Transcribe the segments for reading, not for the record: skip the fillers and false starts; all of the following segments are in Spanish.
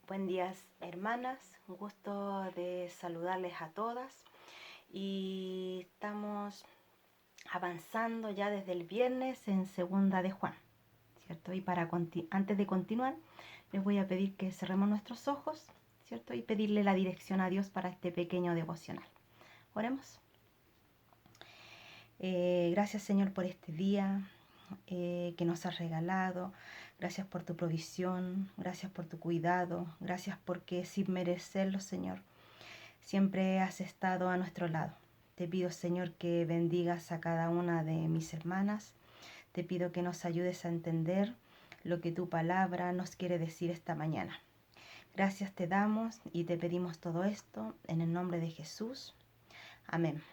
Buen día, hermanas. Un gusto de saludarles a todas. Y estamos avanzando ya desde el viernes en Segunda de Juan, ¿cierto? Y antes de continuar, les voy a pedir que cerremos nuestros ojos, ¿cierto? Y pedirle la dirección a Dios para este pequeño devocional. Oremos. Gracias, Señor, por este día que nos has regalado. Gracias por tu provisión, gracias por tu cuidado, gracias porque sin merecerlo, Señor, siempre has estado a nuestro lado. Te pido, Señor, que bendigas a cada una de mis hermanas. Te pido que nos ayudes a entender lo que tu palabra nos quiere decir esta mañana. Gracias te damos y te pedimos todo esto en el nombre de Jesús. Amén.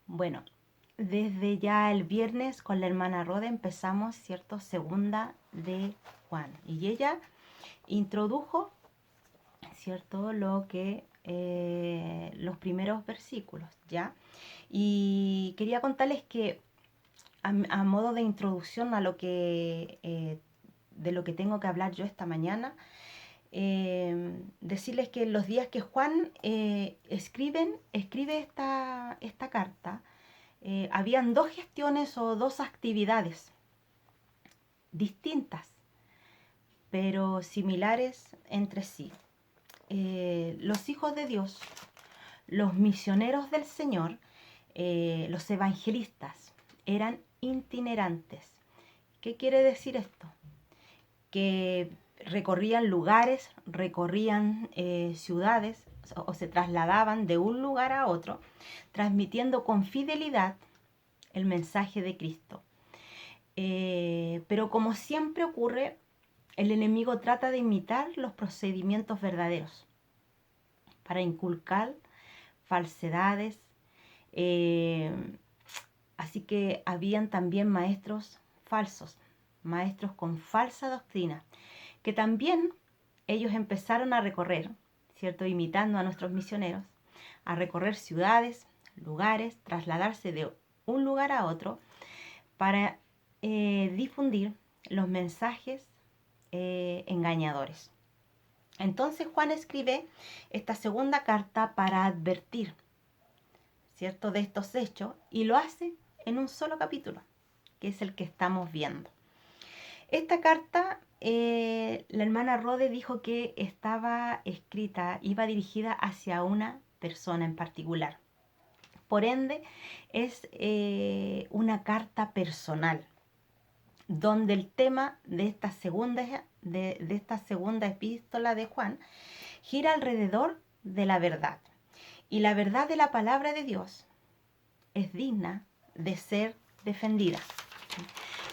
Bueno, desde ya el viernes con la hermana Roda empezamos, ¿cierto? Segunda de Juan. Y ella introdujo, ¿cierto? Lo que los primeros versículos, ¿ya? Y quería contarles que a modo de introducción a lo que de lo que tengo que hablar yo esta mañana, decirles que los días que Juan escribe esta carta, habían dos gestiones o dos actividades distintas, pero similares entre sí. Los hijos de Dios, los misioneros del Señor, los evangelistas, eran itinerantes. ¿Qué quiere decir esto? Que recorrían lugares, recorrían ciudades o se trasladaban de un lugar a otro, transmitiendo con fidelidad el mensaje de Cristo. Pero como siempre ocurre, el enemigo trata de imitar los procedimientos verdaderos para inculcar falsedades. Así que habían también maestros falsos, maestros con falsa doctrina, que también ellos empezaron a recorrer, ¿cierto? Imitando a nuestros misioneros, a recorrer ciudades, lugares, trasladarse de un lugar a otro para difundir los mensajes engañadores. Entonces Juan escribe esta segunda carta para advertir, ¿cierto?, de estos hechos, y lo hace en un solo capítulo, que es el que estamos viendo. Esta carta, la hermana Rode dijo que estaba escrita, iba dirigida hacia una persona en particular. Por ende, es una carta personal, donde el tema de esta segunda epístola de Juan gira alrededor de la verdad. Y la verdad de la palabra de Dios es digna de ser defendida.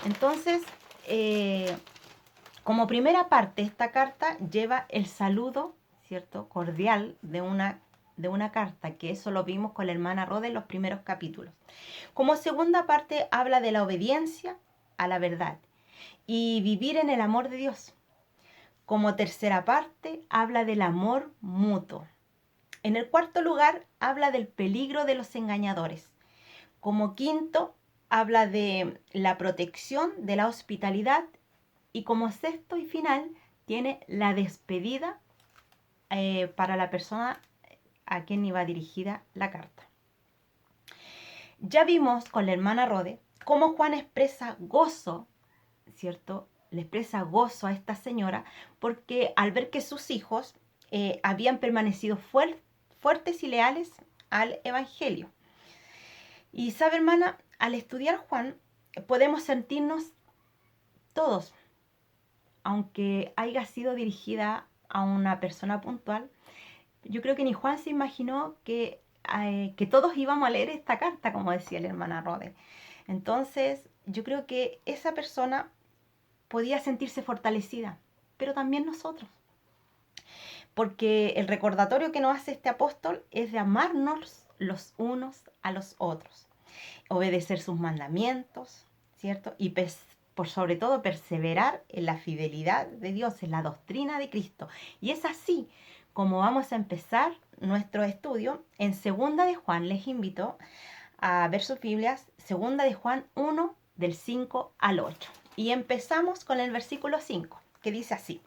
Entonces, como primera parte, esta carta lleva el saludo, ¿cierto?, cordial de una carta, que eso lo vimos con la hermana Roda en los primeros capítulos. Como segunda parte, habla de la obediencia a la verdad y vivir en el amor de Dios. Como tercera parte, habla del amor mutuo. En el cuarto lugar, habla del peligro de los engañadores. Como quinto, habla de la protección, de la hospitalidad. Y como sexto y final, tiene la despedida para la persona a quien iba dirigida la carta. Ya vimos con la hermana Rode cómo Juan expresa gozo, ¿cierto? Le expresa gozo a esta señora porque al ver que sus hijos habían permanecido fuertes y leales al Evangelio. Y sabe, hermana, al estudiar Juan podemos sentirnos todos, aunque haya sido dirigida a una persona puntual, yo creo que ni Juan se imaginó que todos íbamos a leer esta carta, como decía la hermana Rode. Entonces, yo creo que esa persona podía sentirse fortalecida, pero también nosotros. Porque el recordatorio que nos hace este apóstol es de amarnos los unos a los otros, obedecer sus mandamientos, ¿cierto? Y por sobre todo perseverar en la fidelidad de Dios, en la doctrina de Cristo. Y es así como vamos a empezar nuestro estudio en Segunda de Juan. Les invito a ver sus Biblias, Segunda de Juan 1, del 5 al 8. Y empezamos con el versículo 5, que dice así: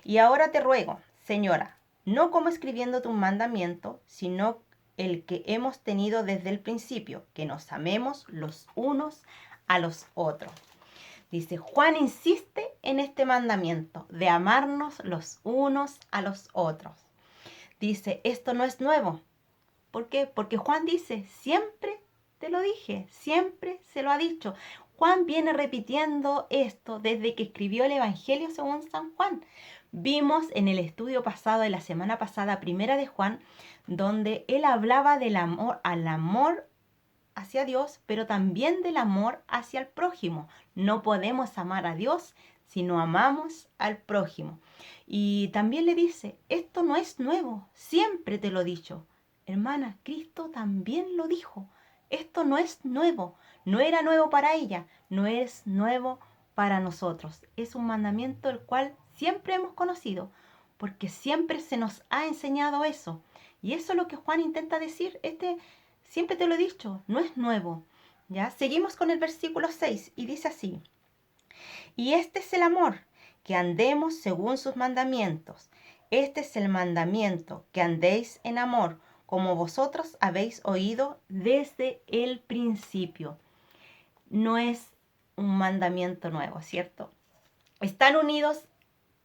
Y ahora te ruego, Señora, no como escribiendo un mandamiento, sino el que hemos tenido desde el principio, que nos amemos los unos a los otros. Dice, Juan insiste en este mandamiento de amarnos los unos a los otros. Dice, esto no es nuevo. ¿Por qué? Porque Juan dice, siempre te lo dije, siempre se lo ha dicho. Juan viene repitiendo esto desde que escribió el Evangelio según San Juan. Vimos en el estudio pasado de la semana pasada, primera de Juan, donde él hablaba del amor, al amor hacia Dios, pero también del amor hacia el prójimo. No podemos amar a Dios si no amamos al prójimo. Y también le dice, esto no es nuevo, siempre te lo he dicho. Hermana, Cristo también lo dijo. Esto no es nuevo, no era nuevo para ella, no es nuevo para nosotros. Es un mandamiento el cual siempre hemos conocido, porque siempre se nos ha enseñado eso. Y eso es lo que Juan intenta decir. Siempre te lo he dicho, no es nuevo. ¿Ya? Seguimos con el versículo 6 y dice así. Y este es el amor, que andemos según sus mandamientos. Este es el mandamiento, que andéis en amor, como vosotros habéis oído desde el principio. No es un mandamiento nuevo, ¿cierto? Estar unidos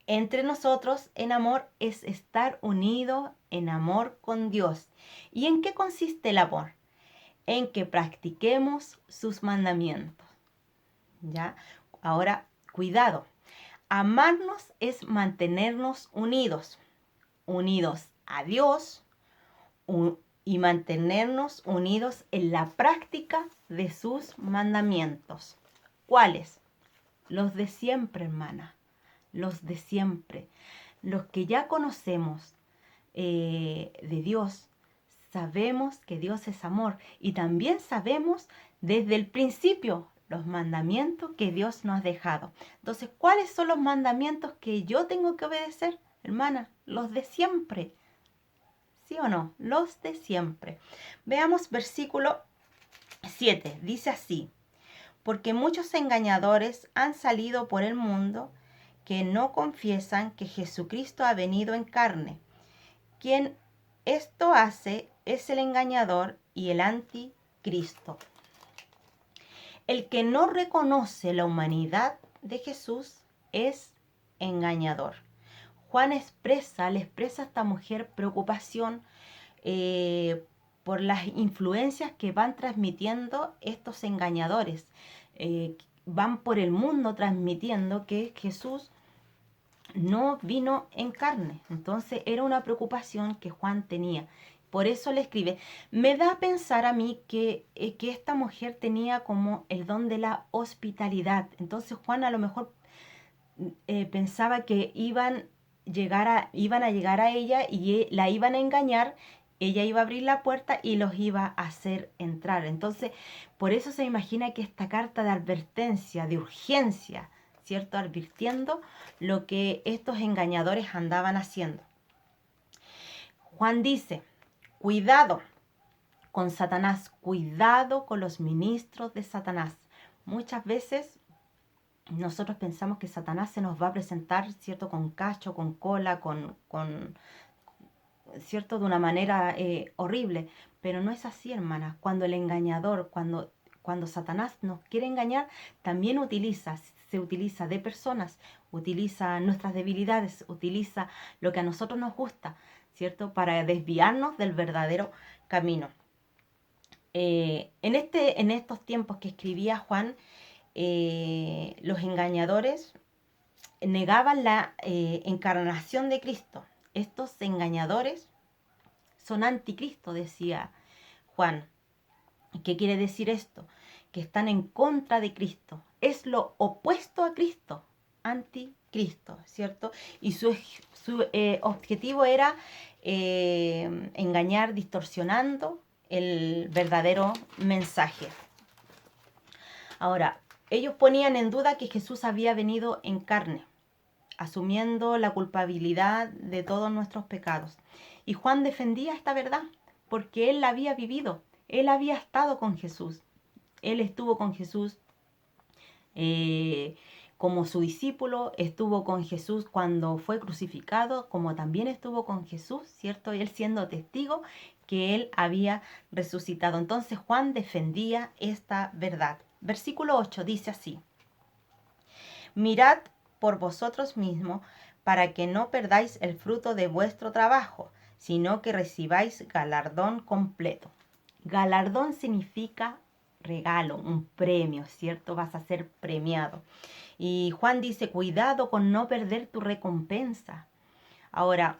entre nosotros en amor es estar unido en amor con Dios. ¿Y en qué consiste el amor? En que practiquemos sus mandamientos. ¿Ya? Ahora, cuidado. Amarnos es mantenernos unidos, unidos a Dios y mantenernos unidos en la práctica de sus mandamientos. ¿Cuáles? Los de siempre, hermana, los de siempre, los que ya conocemos de Dios. Sabemos que Dios es amor y también sabemos desde el principio los mandamientos que Dios nos ha dejado. Entonces, ¿cuáles son los mandamientos que yo tengo que obedecer, hermana? Los de siempre. ¿Sí o no? Los de siempre. Veamos versículo 7. Dice así. Porque muchos engañadores han salido por el mundo que no confiesan que Jesucristo ha venido en carne. Quien esto hace es el engañador y el anticristo. El que no reconoce la humanidad de Jesús es engañador. Juan le expresa a esta mujer preocupación por las influencias que van transmitiendo estos engañadores. Van por el mundo transmitiendo que Jesús no vino en carne. Entonces era una preocupación que Juan tenía. Por eso le escribe. Me da a pensar a mí que esta mujer tenía como el don de la hospitalidad. Entonces Juan a lo mejor pensaba que iban a llegar a ella y la iban a engañar. Ella iba a abrir la puerta y los iba a hacer entrar. Entonces, por eso se imagina que esta carta de advertencia, de urgencia, ¿cierto? Advirtiendo lo que estos engañadores andaban haciendo. Juan dice, cuidado con Satanás, cuidado con los ministros de Satanás. Muchas veces nosotros pensamos que Satanás se nos va a presentar, ¿cierto? Con cacho, con cola, ¿cierto? De una manera horrible. Pero no es así, hermanas. Cuando el engañador, cuando Satanás nos quiere engañar, también se utiliza de personas, utiliza nuestras debilidades, utiliza lo que a nosotros nos gusta, ¿cierto? Para desviarnos del verdadero camino. En estos tiempos que escribía Juan, los engañadores negaban la encarnación de Cristo. Estos engañadores son anticristo, decía Juan. ¿Qué quiere decir esto? Que están en contra de Cristo. Es lo opuesto a Cristo, anticristo, ¿cierto? Y su objetivo era engañar, distorsionando el verdadero mensaje. Ahora, ellos ponían en duda que Jesús había venido en carne, asumiendo la culpabilidad de todos nuestros pecados. Y Juan defendía esta verdad porque él la había vivido. Él había estado con Jesús. Él estuvo con Jesús como su discípulo, estuvo con Jesús cuando fue crucificado, como también estuvo con Jesús, ¿cierto? Él siendo testigo que él había resucitado. Entonces Juan defendía esta verdad. Versículo 8 dice así: mirad por vosotros mismos para que no perdáis el fruto de vuestro trabajo, sino que recibáis galardón completo. Galardón significa regalo, un premio, ¿cierto? Vas a ser premiado. Y Juan dice, cuidado con no perder tu recompensa. Ahora,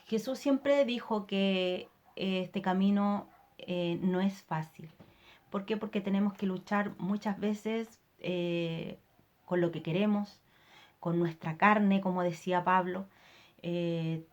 Jesús siempre dijo que este camino no es fácil. ¿Por qué? Porque tenemos que luchar muchas veces con lo que queremos, con nuestra carne, como decía Pablo. eh,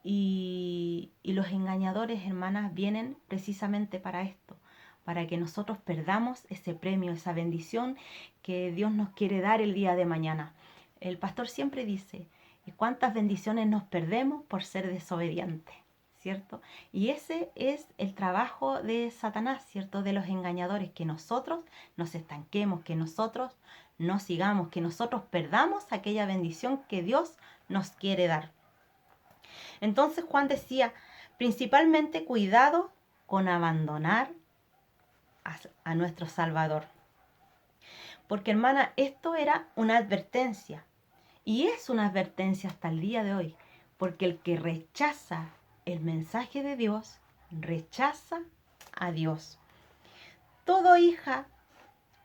y los engañadores, hermanas, vienen precisamente para esto, para que nosotros perdamos ese premio, esa bendición que Dios nos quiere dar el día de mañana. El pastor siempre dice, ¿y cuántas bendiciones nos perdemos por ser desobedientes? ¿Cierto? Y ese es el trabajo de Satanás, ¿cierto? De los engañadores, que nosotros nos estanquemos, que nosotros no sigamos, que nosotros perdamos aquella bendición que Dios nos quiere dar. Entonces Juan decía, principalmente cuidado con abandonar a nuestro Salvador. Porque hermana, esto era una advertencia. Y es una advertencia hasta el día de hoy. Porque el que rechaza el mensaje de Dios, rechaza a Dios. Todo hija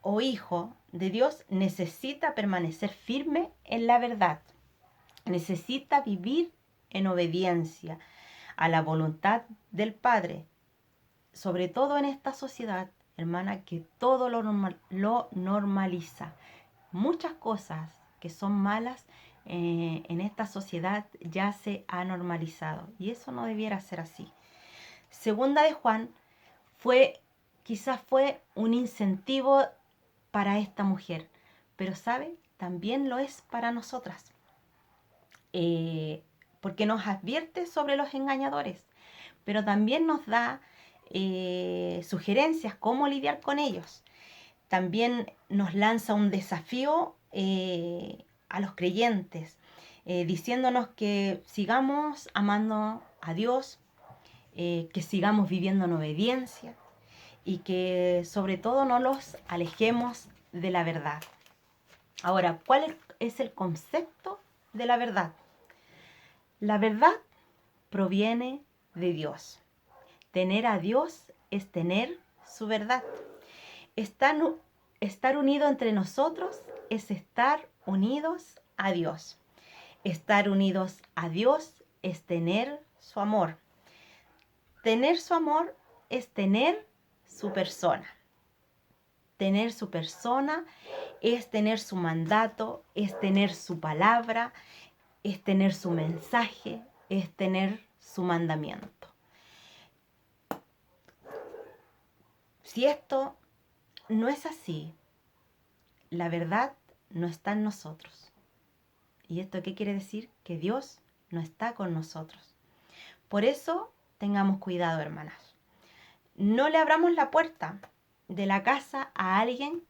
o hijo de Dios necesita permanecer firme en la verdad. Necesita vivir en obediencia a la voluntad del Padre, sobre todo en esta sociedad, hermana, que todo lo normaliza. Muchas cosas que son malas en esta sociedad ya se ha normalizado y eso no debiera ser así. Segunda de Juan quizás fue un incentivo para esta mujer, pero ¿sabe? También lo es para nosotras. Porque nos advierte sobre los engañadores, pero también nos da sugerencias cómo lidiar con ellos. También nos lanza un desafío a los creyentes, diciéndonos que sigamos amando a Dios, que sigamos viviendo en obediencia y que sobre todo no los alejemos de la verdad. Ahora, ¿cuál es el concepto de la verdad? La verdad proviene de Dios. Tener a Dios es tener su verdad. Estar unido entre nosotros es estar unidos a Dios. Estar unidos a Dios es tener su amor. Tener su amor es tener su persona. Tener su persona es tener su mandato, es tener su palabra, es tener su mensaje, es tener su mandamiento. Si esto no es así, la verdad no está en nosotros. ¿Y esto qué quiere decir? Que Dios no está con nosotros. Por eso tengamos cuidado, hermanas. No le abramos la puerta de la casa a alguien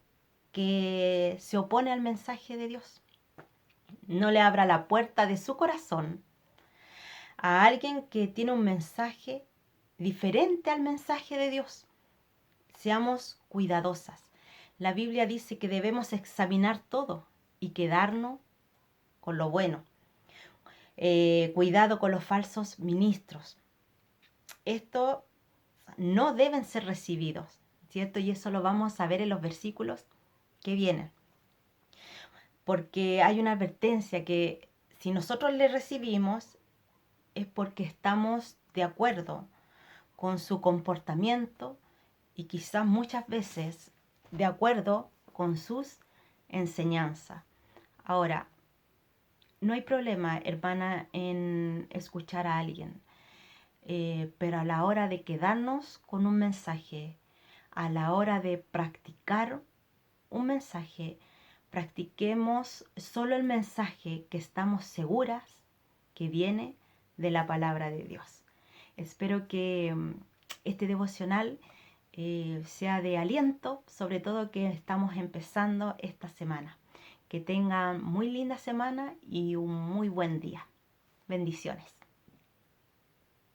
que se opone al mensaje de Dios. No le abra la puerta de su corazón a alguien que tiene un mensaje diferente al mensaje de Dios. Seamos cuidadosas. La Biblia dice que debemos examinar todo y quedarnos con lo bueno. Cuidado con los falsos ministros. Estos no deben ser recibidos, ¿cierto? Y eso lo vamos a ver en los versículos que vienen. Porque hay una advertencia que si nosotros le recibimos es porque estamos de acuerdo con su comportamiento y quizás muchas veces de acuerdo con sus enseñanzas. Ahora, no hay problema, hermana, en escuchar a alguien, pero a la hora de quedarnos con un mensaje, a la hora de practicar un mensaje, practiquemos solo el mensaje que estamos seguras que viene de la palabra de Dios. Espero que este devocional sea de aliento, sobre todo que estamos empezando esta semana. Que tengan muy linda semana y un muy buen día. Bendiciones.